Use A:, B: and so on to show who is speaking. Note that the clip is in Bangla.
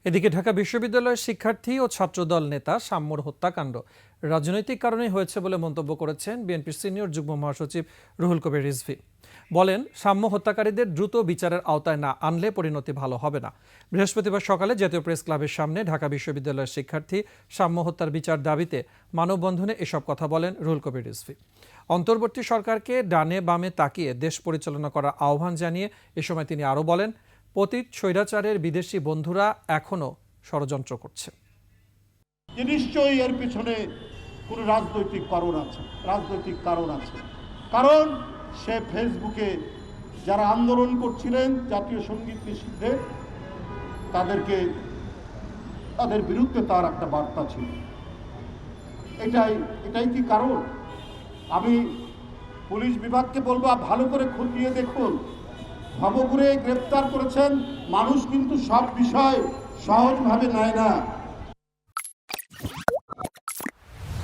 A: এদিকে ঢাকা বিশ্ববিদ্যালয়ের শিক্ষার্থী ও ছাত্রদল নেতা শাম্মুর হত্যাকাণ্ড রাজনৈতিক কারণেই হয়েছে বলে মন্তব্য করেছেন বিএনপির সিনিয়র যুগ্ম মহাসচিব রুহুল কবির রিজভী। বলেন, শাম্মু হত্যাকারীদের দ্রুত বিচারের আওতায় না আনলে পরিণতি ভালো হবে না। বৃহস্পতিবার সকালে জাতীয় প্রেস ক্লাবের সামনে ঢাকা বিশ্ববিদ্যালয়ের শিক্ষার্থী শাম্মু হত্যার বিচার দাবিতে মানববন্ধনে এসব কথা বলেন রুহুল কবির রিজভী। অন্তর্বর্তী সরকারকে ডানে বামে তাকিয়ে দেশ পরিচালনা করার আহ্বান জানিয়ে এ সময় তিনি আরও বলেন, পতিত স্বৈরাচারের বিদেশি বন্ধুরা এখনো ষড়যন্ত্র করছে।
B: নিশ্চয়ই এর পিছনে কোনো রাজনৈতিক কারণ আছে। কারণ সে ফেসবুকে যারা আন্দোলন করছিলেন জাতীয় সঙ্গীত নিষিদ্ধে তাদের বিরুদ্ধে তার একটা বার্তা ছিল। এটাই কি কারণ? আমি পুলিশ বিভাগকে বলবো, ভালো করে খতিয়ে দেখুন। ভবঘুরে গ্রেপ্তার করেছেন। মানুষ কিন্তু সব বিষয় সহজভাবে নেয় না।